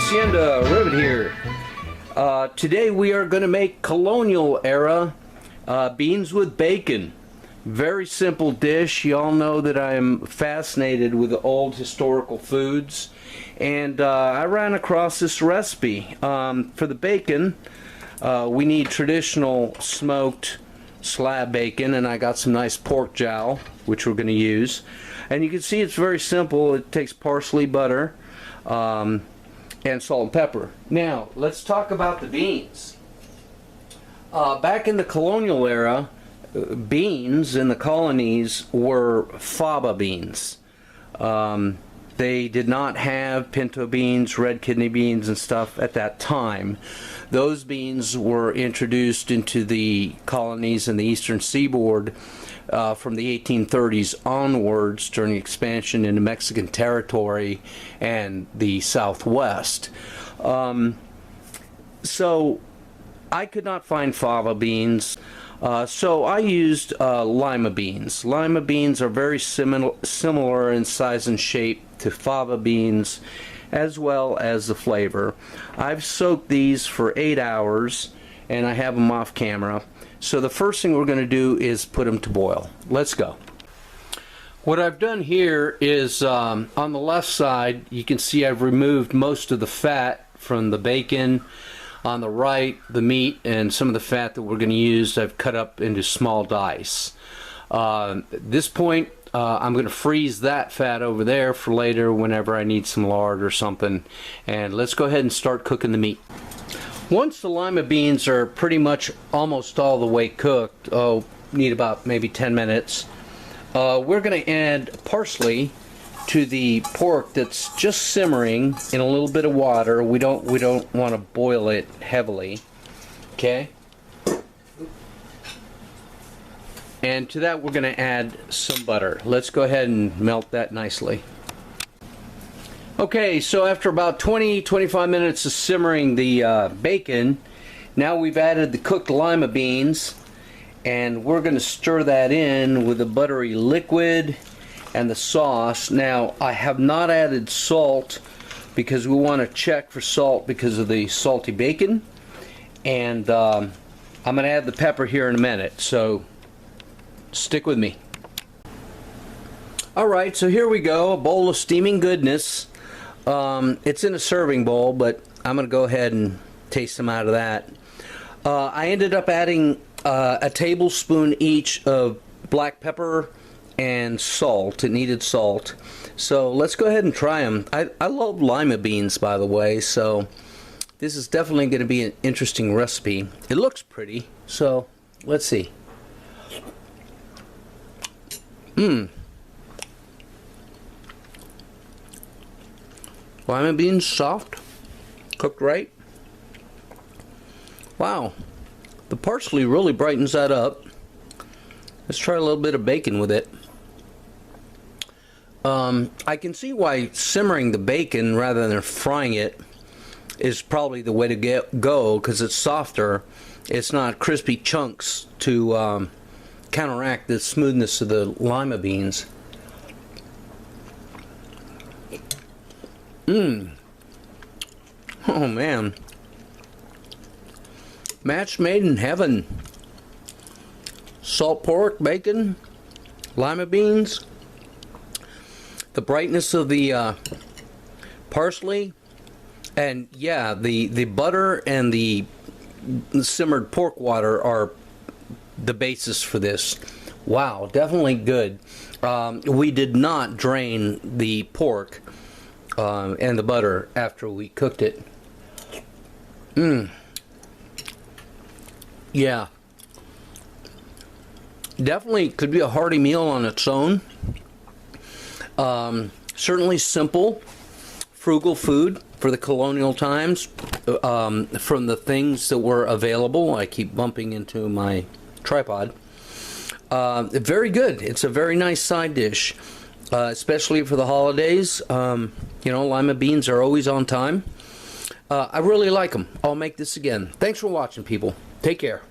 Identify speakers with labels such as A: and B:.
A: Hacienda Rivet here. Today we are going to make Colonial Era beans with bacon. Very simple dish. You all know that I am fascinated with the old historical foods, and I ran across this recipe. For the bacon, we need traditional smoked slab bacon, and I got some nice pork jowl, which we're going to use. And you can see it's very simple. It takes parsley, butter, and salt and pepper. Now, let's talk about the beans. Back in the colonial era, beans in the colonies were fava beans. They did not have pinto beans, red kidney beans, and stuff at that time. Those beans were introduced into the colonies in the eastern seaboard from the 1830s onwards during expansion into Mexican territory and the Southwest. So I could not find fava beans, so I used lima beans. Lima beans are very similar in size and shape to fava beans, as well as the flavor. I've soaked these for 8 hours, and I have them off camera. So the first thing we're going to do is put them to boil. Let's go. What I've done here is on the left side, you can see I've removed most of the fat from the bacon. On the right, the meat and some of the fat that we're going to use, I've cut up into small dice. At this point, I'm going to freeze that fat over there for later whenever I need some lard or something. And let's go ahead and start cooking the meat. Once the lima beans are pretty much almost all the way cooked, need about maybe 10 minutes, we're going to add parsley to the pork that's just simmering in a little bit of water. We don't want to boil it heavily. Okay? And to that we're going to add some butter. Let's go ahead and melt that nicely. Okay, so after about 20-25 minutes of simmering the bacon, now we've added the cooked lima beans, and we're going to stir that in with the buttery liquid and the sauce. Now, I have not added salt because we want to check for salt because of the salty bacon, and I'm going to add the pepper here in a minute, so stick with me. Alright, so here we go, a bowl of steaming goodness. It's in a serving bowl, but I'm going to go ahead and taste some out of that. I ended up adding a tablespoon each of black pepper and salt. It needed salt. So let's go ahead and try them. I love lima beans, by the way, so this is definitely going to be an interesting recipe. It looks pretty, so let's see. Lima beans, soft, cooked right. Wow, the parsley really brightens that up. Let's try a little bit of bacon with it. I can see why simmering the bacon rather than frying it is probably the way to go, because it's softer. It's not crispy chunks to counteract the smoothness of the lima beans. Oh man, match made in heaven. Salt pork, bacon, lima beans, the brightness of the parsley, and yeah, the butter and the simmered pork water are the basis for this. Wow, definitely good. We did not drain the pork and the butter after we cooked it. Yeah, definitely could be a hearty meal on its own. Certainly simple, frugal food for the colonial times, from the things that were available. I keep bumping into my tripod. Very good. It's a very nice side dish, especially for the holidays. You know, lima beans are always on time. I really like them. I'll make this again. Thanks for watching, people. Take care.